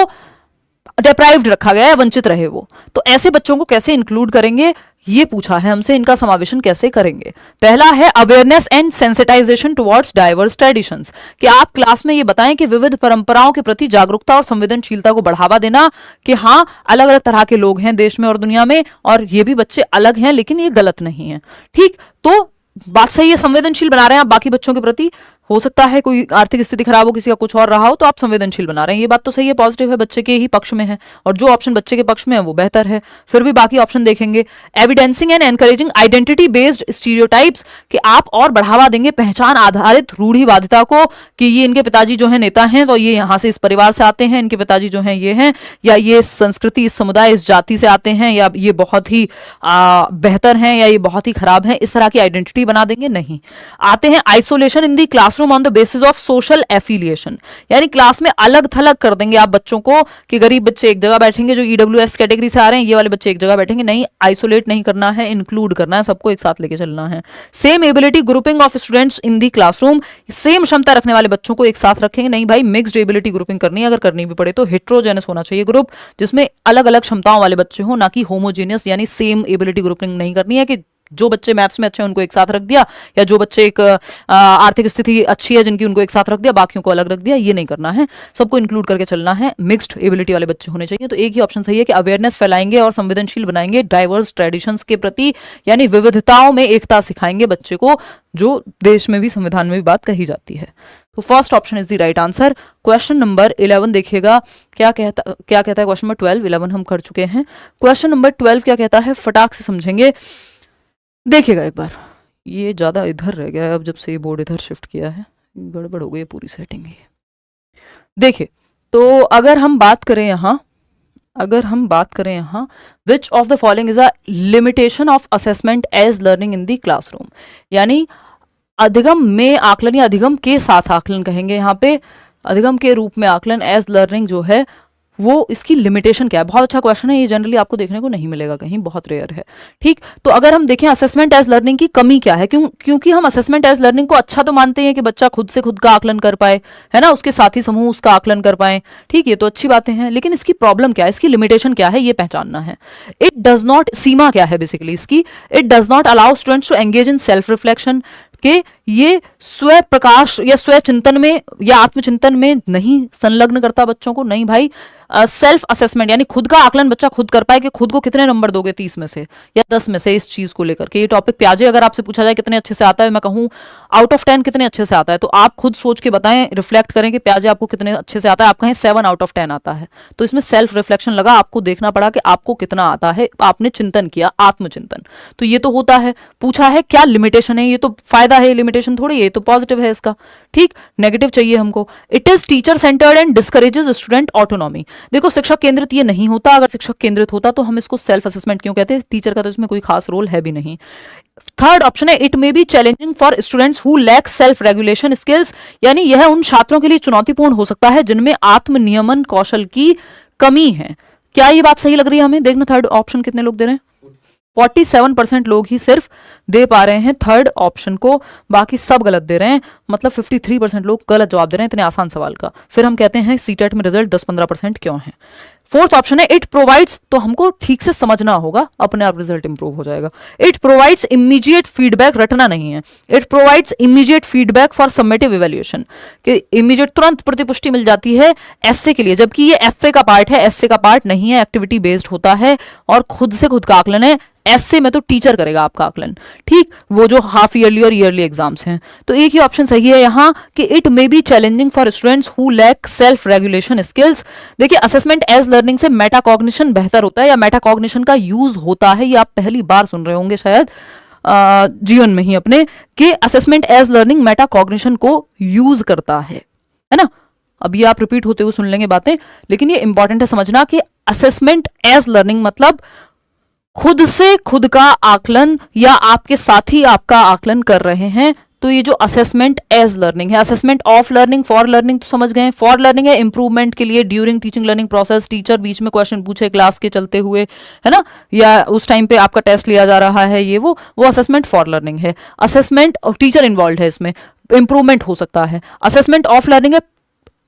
डेप्राइव्ड रखा गया है, वंचित रहे वो. तो ऐसे बच्चों को कैसे इंक्लूड करेंगे, ये पूछा है हमसे. इनका समावेशन कैसे करेंगे. पहला है awareness and sensitisation towards diverse traditions, कि आप क्लास में ये बताएं कि विविध परंपराओं के प्रति जागरूकता और संवेदनशीलता को बढ़ावा देना, कि हाँ अलग अलग तरह के लोग हैं देश में और दुनिया में, और ये भी बच्चे अलग हैं, लेकिन ये गलत नहीं है. ठीक, तो बात सही है, संवेदनशील बना रहे हैं आप बाकी बच्चों के प्रति. हो सकता है कोई आर्थिक स्थिति खराब हो, किसी का कुछ और रहा हो, तो आप संवेदनशील बना रहे हैं. ये बात तो सही है, पॉजिटिव है, बच्चे के ही पक्ष में है. और जो ऑप्शन बच्चे के पक्ष में है वो बेहतर है. फिर भी बाकी ऑप्शन देखेंगे. Evidencing and encouraging identity based stereotypes, कि आप और बढ़ावा देंगे पहचान आधारित रूढ़िवादिता को, कि ये इनके पिताजी जो है नेता हैं तो ये यहाँ से इस परिवार से आते हैं, इनके पिताजी जो हैं ये हैं, या ये संस्कृति, इस समुदाय, इस जाति से आते हैं, या ये बहुत ही बेहतर हैं, या ये बहुत ही खराब हैं. इस तरह की आइडेंटिटी बना देंगे. नहीं आते हैं isolation in the class classroom on the basis of social affiliation, यानी क्लास में अलग थलग कर देंगे आप बच्चों को कि गरीब बच्चे एक जगह बैठेंगे जो ईडब्ल्यूएस कैटेगरी से आ रहे हैं, ये वाले बच्चे एक जगह बैठेंगे। नहीं, आइसोलेट नहीं करना है, इंक्लूड करना है, सबको एक साथ लेके चलना है। Same ability grouping of students in the classroom, same क्षमता रखने वाले बच्चों को एक साथ रखेंगे। नहीं भाई, मिक्स्ड एबिलिटी ग्रुपिंग करनी है, अगर करनी भी पड़े तो हेट्रोजेनस होना चाहिए ग्रुप, जिसमें अलग अलग क्षमताओं वाले बच्चे हो, ना कि होमोजेनियस, यानी सेम एबिलिटी ग्रुपिंग नहीं करनी है कि जो बच्चे मैथ्स में अच्छे हैं उनको एक साथ रख दिया, या जो बच्चे एक आर्थिक स्थिति अच्छी है जिनकी, उनको एक साथ रख दिया, बाकियों को अलग रख दिया। ये नहीं करना है, सबको इंक्लूड करके चलना है, मिक्स्ड एबिलिटी वाले बच्चे होने चाहिए। तो एक ही ऑप्शन सही है कि अवेयरनेस फैलाएंगे और संवेदनशील बनाएंगे डाइवर्स ट्रेडिशंस के प्रति, यानी विविधताओं में एकता सिखाएंगे बच्चे को, जो देश में भी संविधान में भी बात कही जाती है। तो first option is the right answer. Question number 11 देखिएगा क्या कहता है। क्वेश्चन नंबर 12, 11 हम कर चुके हैं। क्वेश्चन नंबर 12 क्या कहता है, फटाक से समझेंगे। देखिएगा एक बार, ये ज्यादा इधर रह गया है, अब जब से ये बोर्ड इधर शिफ्ट किया है गड़बड़ हो गई है पूरी सेटिंग ही। देखिए, तो अगर हम बात करें यहाँ which of the following is a limitation of assessment as learning in the classroom, यानी अधिगम में आकलन या अधिगम के साथ आकलन कहेंगे यहाँ पे, अधिगम के रूप में आकलन एज लर्निंग जो है वो इसकी लिमिटेशन क्या है। बहुत अच्छा क्वेश्चन है ये, जनरली आपको देखने को नहीं मिलेगा कहीं, बहुत रेयर है। ठीक, तो अगर हम देखें असेसमेंट एज लर्निंग की कमी क्या है, क्योंकि हम असेसमेंट एज लर्निंग को अच्छा तो मानते हैं कि बच्चा खुद से खुद का आकलन कर पाए, है ना, उसके साथी समूह उसका आकलन कर पाए। ठीक, ये तो अच्छी बातें हैं, लेकिन इसकी प्रॉब्लम क्या है, इसकी लिमिटेशन क्या है, ये पहचानना है। इट डज नॉट, सीमा क्या है बेसिकली इसकी, it does not allow students to engage in self reflection, कि ये स्व प्रकाश या स्व चिंतन में या आत्मचिंतन में नहीं संलग्न करता बच्चों को। नहीं भाई, सेल्फ असेसमेंट यानी खुद का आकलन बच्चा खुद कर पाए कि खुद को कितने नंबर दोगे 30 में से या 10 में से, इस चीज को लेकर के। ये टॉपिक प्याजे अगर आपसे पूछा जाए कितने अच्छे से आता है, मैं कहूँ आउट ऑफ 10 कितने अच्छे से आता है, तो आप खुद सोच के बताएं, रिफ्लेक्ट करें कि प्याजे आपको कितने अच्छे से आता है। आप कहें 7 आउट ऑफ 10 आता है, तो इसमें सेल्फ रिफ्लेक्शन लगा, आपको देखना पड़ा कि आपको कितना आता है, आपने चिंतन किया, आत्मचिंतन। तो ये तो होता है। पूछा है क्या लिमिटेशन है, ये तो फायदा है, लिमिटेशन थोड़ी, ये तो पॉजिटिव है इसका। ठीक, नेगेटिव चाहिए हमको। It is teacher centred and discourages student autonomy. देखो, शिक्षक केंद्रित ये नहीं होता, अगर शिक्षक केंद्रित होता तो हम इसको सेल्फ असेसमेंट क्यों कहते हैं, टीचर का तो इसमें कोई खास रोल है भी नहीं। थर्ड ऑप्शन है, it may be challenging for students who lack self regulation skills, यानी यह उन छात्रों के लिए चुनौतीपूर्ण हो सकता है जिनमें आत्म नियमन कौशल की कमी है। क्या ये बात सही लग रही है हमें? देखना थर्ड ऑप्शन कितने लोग दे रहे हैं, 47% लोग ही सिर्फ दे पा रहे हैं थर्ड ऑप्शन को, बाकी सब गलत दे रहे हैं। मतलब 53% लोग गलत जवाब दे रहे हैं इतने आसान सवाल का। फिर हम कहते हैं सीटेट में रिजल्ट 10-15% क्यों है। फोर्थ ऑप्शन है, इट प्रोवाइड्स, तो हमको ठीक से समझना होगा, अपने आप रिजल्ट इंप्रूव हो जाएगा। इट प्रोवाइड्स इमीडिएट फीडबैक, रटना नहीं है। It provides immediate feedback for summative evaluation, कि इमीडिएट तुरंत प्रतिपुष्टि मिल जाती है एसए के लिए, जबकि ये एफए का पार्ट है, एसए का पार्ट नहीं है, एक्टिविटी बेस्ड होता है और खुद से खुद का आकलन है। एसए में तो टीचर करेगा आपका आकलन, ठीक, वो जो हाफ ईयरली और ईयरली एग्जाम्स हैं। तो एक ही ऑप्शन सही है यहाँ कि it may be challenging for students who lack self regulation skills. देखिए, असेसमेंट एज लर्निंग से मेटाकॉग्निशन बेहतर होता है या मेटाकॉग्निशन का यूज होता है, ये आप पहली बार सुन रहे होंगे शायद जीवन में ही अपने, कि असेसमेंट एज लर्निंग मेटाकॉग्निशन को यूज करता है ना। अब ये आप रिपीट होते हुए सुन लेंगे बातें, लेकिन ये इंपॉर्टेंट है समझना कि असेसमेंट एज लर्निंग मतलब खुद से खुद का आकलन या आपके साथी आपका आकलन कर रहे हैं, तो ये जो असेसमेंट एज लर्निंग है। Assessment of learning, for learning तो समझ गए, फॉर लर्निंग है इंप्रूवमेंट के लिए during teaching learning process, teacher बीच में क्वेश्चन पूछे क्लास के चलते हुए, है ना, या उस टाइम पे आपका टेस्ट लिया जा रहा है, ये वो असेसमेंट फॉर लर्निंग है। असेसमेंट और टीचर इन्वॉल्व है, इसमें इंप्रूवमेंट हो सकता है। असेसमेंट ऑफ लर्निंग है,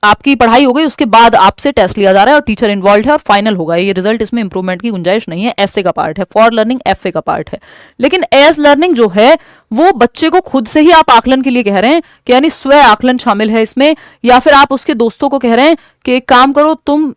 आपकी पढ़ाई हो गई उसके बाद आपसे टेस्ट लिया जा रहा है और टीचर इन्वॉल्व है और फाइनल होगा ये रिजल्ट, इसमें इंप्रूवमेंट की गुंजाइश नहीं है, एसए का पार्ट है। फॉर लर्निंग एफए का पार्ट है। लेकिन एज लर्निंग जो है वो बच्चे को खुद से ही आप आकलन के लिए कह रहे हैं, कि यानी स्व आकलन शामिल है इसमें, या फिर आप उसके दोस्तों को कह रहे हैं कि एक काम करो, तुम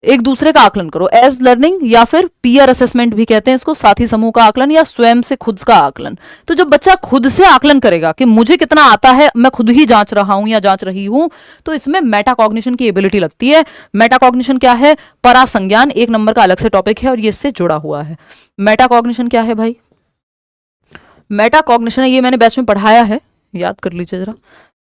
एक दूसरे का आकलन करो। एज लर्निंग या फिर पीयर असेसमेंट भी कहते हैं इसको, साथी समूह का आकलन या स्वयं से खुद का आकलन। तो जब बच्चा खुद से आकलन करेगा कि मुझे कितना आता है, मैं खुद ही जांच रहा हूं या जांच रही हूं, तो इसमें मेटाकॉग्निशन की एबिलिटी लगती है। मेटाकॉग्निशन क्या है? परासंज्ञान, 1 नंबर का अलग से टॉपिक है और ये इससे जुड़ा हुआ है। मेटाकॉग्निशन क्या है भाई? मेटाकॉग्निशन है, ये मैंने बैच में पढ़ाया है, याद कर लीजिए जरा।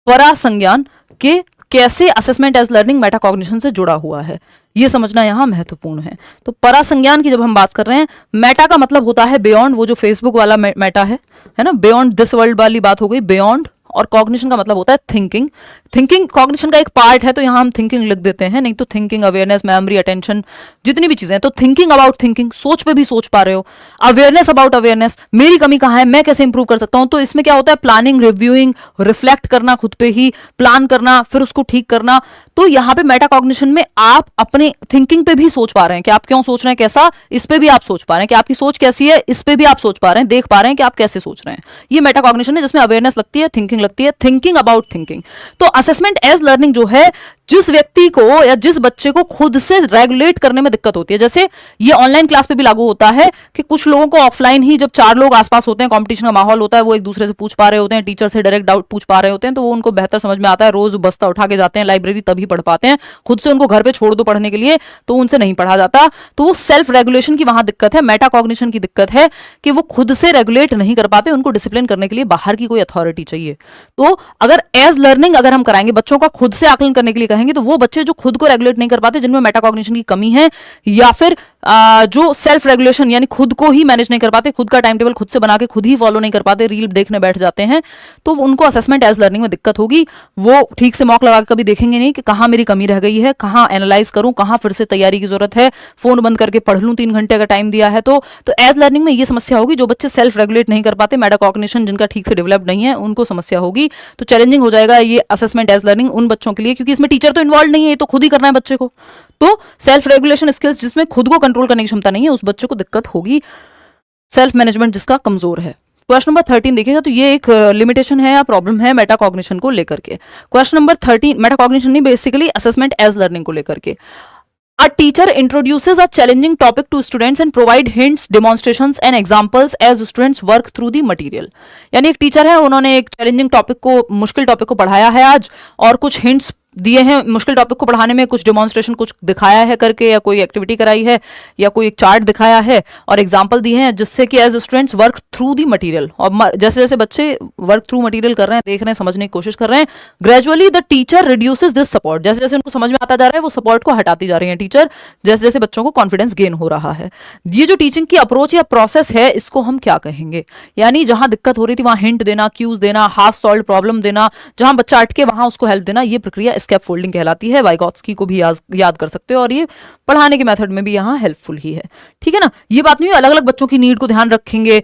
परासंज्ञान के कैसे असेसमेंट एज लर्निंग मेटाकॉग्निशन से जुड़ा हुआ है, ये समझना यहां महत्वपूर्ण है। तो परासंज्ञान की जब हम बात कर रहे हैं, मेटा का मतलब होता है बियॉन्ड, वो जो फेसबुक वाला मेटा है ना, बियॉन्ड दिस वर्ल्ड वाली बात हो गई, बियॉन्ड और कॉग्निशन का मतलब होता है थिंकिंग। थिंकिंग कॉग्निशन का एक पार्ट है, तो यहाँ हम थिंकिंग लिख देते हैं, नहीं तो थिंकिंग, अवेयरनेस, मेमोरी, अटेंशन, जितनी भी चीजें हैं। तो थिंकिंग अबाउट थिंकिंग, सोच पे भी सोच पा रहे हो। अवेयरनेस अबाउट अवेयरनेस, मेरी कमी कहाँ है, मैं कैसे इंप्रूव कर सकता हूं। तो इसमें क्या होता है, प्लानिंग, रिव्यूइंग, रिफ्लेक्ट करना, खुद पे ही प्लान करना, फिर उसको ठीक करना। तो यहाँ पे मेटा कॉग्निशन में आप अपने थिंकिंग पे भी सोच पा रहे हैं कि आप क्यों सोच रहे हैं, कैसा, इस पे भी आप सोच पा रहे हैं कि आपकी सोच कैसी है, इस पे भी आप सोच पा रहे हैं, देख पा रहे हैं कि आप कैसे सोच रहे हैं। ये मेटा कॉग्निशन है, जिसमें अवेयरनेस लगती है, थिंकिंग लगती है, थिंकिंग अबाउट थिंकिंग। तो असेसमेंट एज लर्निंग जो है, जिस व्यक्ति को या जिस बच्चे को खुद से रेगुलेट करने में दिक्कत होती है, जैसे ये ऑनलाइन क्लास पे भी लागू होता है कि कुछ लोगों को ऑफलाइन ही, जब 4 लोग आसपास होते हैं, कंपटीशन का माहौल होता है, वो एक दूसरे से पूछ पा रहे होते हैं, टीचर से डायरेक्ट डाउट पूछ पा रहे होते हैं, तो वो उनको बेहतर समझ में आता है। रोज बस्ता उठा के जाते हैं लाइब्रेरी, तभी पढ़ पाते हैं। खुद से उनको घर पे छोड़ दो पढ़ने के लिए, तो उनसे नहीं पढ़ा जाता। तो वो सेल्फ रेगुलेशन की वहां दिक्कत है, मेटा कॉग्निशन की दिक्कत है कि वो खुद से रेगुलेट नहीं कर पाते, उनको डिसिप्लिन करने के लिए बाहर की कोई अथॉरिटी चाहिए। तो अगर एज लर्निंग अगर हम कराएंगे, बच्चों का खुद से आकलन करने के लिए कहेंगे, तो वो बच्चे जो खुद को रेगुलेट नहीं कर पाते, जिनमें मेटाकॉग्निशन की कमी है, या फिर जो सेल्फ रेगुलेशन यानी खुद को ही मैनेज नहीं कर पाते, खुद का टाइम टेबल खुद से बना के खुद ही फॉलो नहीं कर पाते, रील देखने बैठ जाते हैं, तो उनको असेसमेंट एज लर्निंग में दिक्कत होगी। वो ठीक से मॉक लगा के कभी देखेंगे नहीं कि कहां मेरी कमी रह गई है, कहां एनालाइज करूं, कहां फिर से तैयारी की जरूरत है, फोन बंद करके पढ़ लूं 3 घंटे का टाइम दिया है। तो एज लर्निंग में ये समस्या होगी। जो बच्चे सेल्फ रेगुलेट नहीं कर पाते, मेटाकॉग्निशन जिनका ठीक से डेवलप नहीं है, उनको समस्या होगी। तो चैलेंजिंग हो जाएगा ये असेसमेंट एज लर्निंग उन बच्चों के लिए, क्योंकि इसमें टीचर तो इन्वॉल्व नहीं है, ये तो खुद ही करना है बच्चे को। तो सेल्फ रेगुलेशन स्किल्स जिसमें खुद को कंट्रोल करने की क्षमता नहीं है, उस बच्चे को दिक्कत होगी। सेल्फ मैनेजमेंट जिसका कमजोर है। क्वेश्चन नंबर 13 देखिएगा, तो ये एक लिमिटेशन है या प्रॉब्लम है मेटाकॉग्निशन को लेकर के। क्वेश्चन नंबर 13 मेटाकॉग्निशन नहीं, बेसिकली असेसमेंट एज लर्निंग को लेकर के। A teacher introduces a challenging topic to students and provide hints, demonstrations and examples as students work through the material। यानी एक टीचर है, उन्होंने एक चैलेंजिंग टॉपिक को, मुश्किल टॉपिक को पढ़ाया है आज, और कुछ हिंट्स दिए हैं मुश्किल टॉपिक को पढ़ाने में, कुछ डेमोन्स्ट्रेशन कुछ दिखाया है करके, या कोई एक्टिविटी कराई है, या कोई एक चार्ट दिखाया है, और एग्जाम्पल दिए हैं, जिससे कि as students work through the material. और जैसे जैसे बच्चे वर्क थ्रू मटीरियल कर रहे हैं, देख रहे हैं, समझने की कोशिश कर रहे हैं, gradually the teacher reduces this support. जैसे जैसे उनको समझ में आता जा रहा है, वो सपोर्ट को हटाती जा रही है टीचर, जैसे जैसे बच्चों को कॉन्फिडेंस गेन हो रहा है। ये जो टीचिंग की अप्रोच या प्रोसेस है, इसको हम क्या कहेंगे? यानी जहां दिक्कत हो रही थी वहां हिंट देना, क्यूज देना, हाफ सॉल्व प्रॉब्लम देना, जहां बच्चा अटके वहां उसको हेल्प देना, ये प्रक्रिया स्कैप फोल्डिंग कहलाती है। वाइगॉत्स्की को भी याद कर सकते हो, और ये पढ़ाने के मेथड में भी यहाँ हेल्पफुल ही है। ठीक है ना? ये बात नहीं है अलग अलग बच्चों की नीड को ध्यान रखेंगे,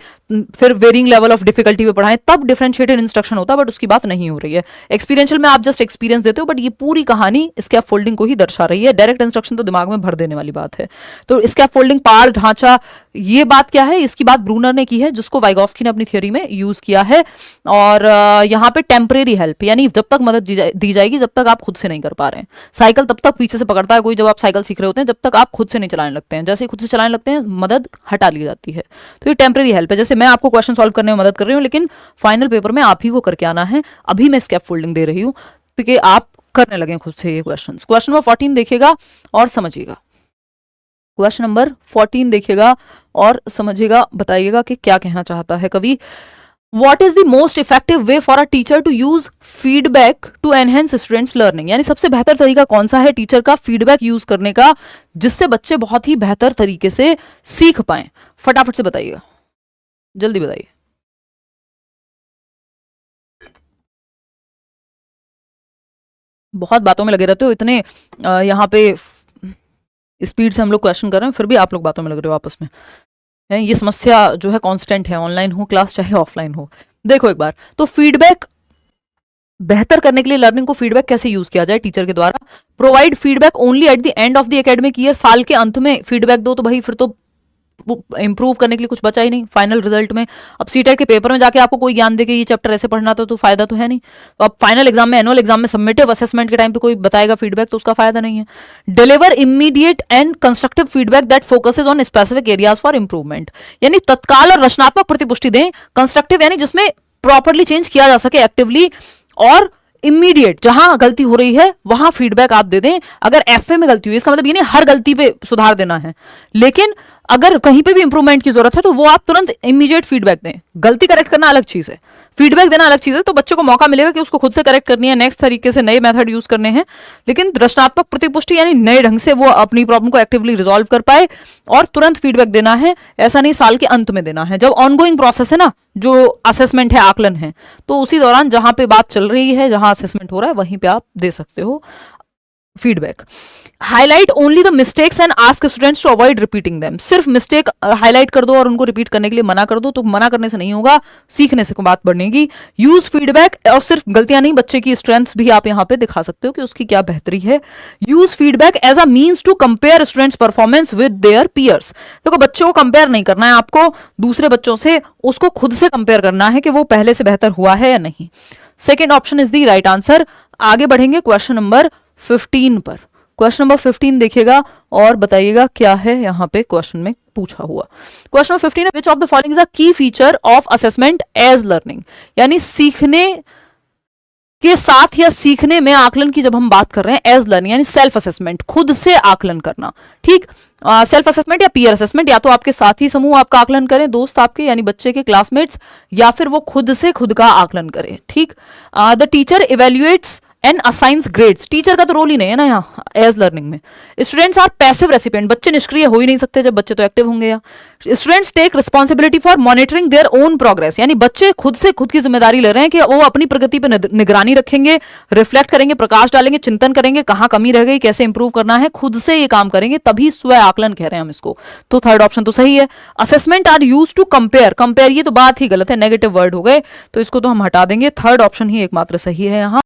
फिर वेरिंग लेवल ऑफ डिफिकल्टी पे पढ़ाएं, तब डिफरेंशिएटेड इंस्ट्रक्शन होता है, बट उसकी बात नहीं हो रही है। एक्सपीरियंशियल में आप जस्ट एक्सपीरियंस देते हो, बट ये पूरी कहानी स्कैप फोल्डिंग को ही दर्शा रही है। डायरेक्ट इंस्ट्रक्शन तो दिमाग में भर देने वाली बात है। तो स्कैप फोल्डिंग, पार ढांचा, ये बात क्या है? इसकी बात ब्रूनर ने की है, जिसको वाइगॉत्स्की ने अपनी थ्योरी में यूज किया है। और यहाँ पे टेम्परेरी हेल्प, यानी जब तक मदद दी जाएगी जब तक आप खुद से नहीं कर पा रहे हैं। साइकिल तब तक पीछे से पकड़ता है कोई, जब आप साइकिल सीख रहे होते हैं, जब तक आप खुद से नहीं चलाने लगते हैं। जैसे ही खुद से चलाने लगते हैं, मदद हटा ली जाती है। तो ये टेम्परेरी हेल्प है। जैसे मैं आपको क्वेश्चन सॉल्व करने में मदद कर रही हूँ, लेकिन फाइनल पेपर में आप ही को करके आना है। अभी मैं स्कैप फोल्डिंग दे रही हूँ ताकि आप करने लगे खुद से ये क्वेश्चन। क्वेश्चन नंबर 14 देखिएगा और समझिएगा। क्वेश्चन नंबर 14 देखिएगा और समझिएगा, बताइएगा कि क्या कहना चाहता है कवि। What is the most effective way for a teacher to use feedback to enhance students learning? यानी सबसे बेहतर तरीका कौन सा है टीचर का फीडबैक यूज करने का, जिससे बच्चे बहुत ही बेहतर तरीके से सीख पाएं? फटाफट से बताइएगा, जल्दी बताइए। बहुत बातों में लगे रहते हो, इतने यहाँ पे स्पीड से हम लोग क्वेश्चन कर रहे हैं, फिर भी आप लोग बातों में लग रहे हो आपस में। ये समस्या जो है कांस्टेंट है, ऑनलाइन हो क्लास चाहे ऑफलाइन हो। देखो एक बार, तो फीडबैक बेहतर करने के लिए लर्निंग को फीडबैक कैसे यूज किया जाए टीचर के द्वारा? Provide feedback only at the end of the academic year. साल के अंत में फीडबैक दो तो भाई फिर तो इंप्रूव करने के लिए कुछ बचा ही नहीं फाइनल रिजल्ट में। अब सीटेट के पेपर में जाके आपको कोई ज्ञान दे के ये चैप्टर ऐसे पढ़ना था, तो फायदा तो है नहीं। तो अब फाइनल एग्जाम में, एनुअल एग्जाम में, सबमिटिव असेसमेंट के टाइम पे कोई बताएगा फीडबैक, तो उसका फायदा नहीं है। Deliver immediate and constructive feedback that focuses on specific areas for improvement. यानी तत्काल और रचनात्मक प्रतिपुष्टि दें। कंस्ट्रक्टिव यानी जिसमें प्रॉपरली चेंज किया जा सके एक्टिवली, और इमीडिएट जहां गलती हो रही है वहां फीडबैक आप दे दें। अगर एफए में गलती हुई, इसका मतलब ये नहीं हर गलती पे सुधार देना है, लेकिन अगर कहीं पे भी इंप्रूवमेंट की जरूरत है तो वो आप तुरंत इमीडिएट फीडबैक दें। गलती करेक्ट करना अलग चीज है, फीडबैक देना अलग चीज है, तो बच्चे को मौका मिलेगा कि उसको खुद से करेक्ट करनी है, नेक्स्ट तरीके से नए मेथड यूज करने हैं, लेकिन रचनात्मक प्रतिपुष्टि यानी नए ढंग से वो अपनी प्रॉब्लम को एक्टिवली रिजॉल्व कर पाए, और तुरंत फीडबैक देना है, ऐसा नहीं साल के अंत में देना है, जब ऑनगोइंग प्रोसेस है ना, जो असेसमेंट है, आकलन है, तो उसी दौरान जहां पे बात चल रही है, जहां असेसमेंट हो रहा है, वहीं पे आप दे सकते हो feedback. Highlight only the mistakes and ask students to avoid repeating them. सिर्फ मिस्टेक हाईलाइट कर दो और उनको रिपीट करने के लिए मना कर दो, तो मना करने से नहीं होगा, सीखने से बात बढ़ेगी। यूज फीडबैक, और सिर्फ गलतियां नहीं, बच्चे की स्ट्रेंथ्स भी आप यहां पे दिखा सकते हो कि उसकी क्या बेहतरी है। Use feedback as a means to compare students performance with their peers. देखो बच्चों को कंपेयर नहीं करना है आपको दूसरे बच्चों से, उसको खुद से कंपेयर करना है कि वो पहले से बेहतर हुआ है या नहीं। Second option is the right answer. आगे बढ़ेंगे क्वेश्चन नंबर 15 पर। क्वेश्चन नंबर 15 देखिएगा और बताइएगा क्या है यहाँ पे क्वेश्चन में पूछा हुआ। क्वेश्चन नंबर 15 है, which of the following is a key feature of assessment as learning. यानी सीखने के साथ या सीखने में आकलन की जब हम बात कर रहे हैं, एज लर्निंग यानी सेल्फ असेसमेंट, खुद से आकलन करना। ठीक, सेल्फ असेसमेंट या पीयर असेसमेंट, या तो आपके साथी समूह आपका आकलन करें, दोस्त आपके यानी बच्चे के क्लासमेट्स, या फिर वो खुद से खुद का आकलन करें। ठीक, the teacher evaluates and assigns grades. Teacher का तो रोल ही नहीं है ना यहाँ एज लर्निंग में। स्टूडेंट्स आर पैसिव रेसिपिएंट, बच्चे निष्क्रिय हो ही नहीं सकते जब बच्चे तो एक्टिव होंगे। या students take responsibility for monitoring their own progress, यानी बच्चे खुद से खुद की जिम्मेदारी ले रहे हैं कि वो अपनी प्रगति पर निगरानी रखेंगे, रिफ्लेक्ट करेंगे, प्रकाश डालेंगे, चिंतन करेंगे, कहाँ कमी रह गई, कैसे इंप्रूव करना है, खुद से ये काम करेंगे, तभी स्व आकलन कह रहे हैं हम इसको। तो थर्ड ऑप्शन तो सही है। Assessment are use to compare, compare ये तो बात ही गलत है, नेगेटिव वर्ड हो गए, तो इसको तो हम हटा देंगे। थर्ड ऑप्शन ही एकमात्र सही है यहाँ।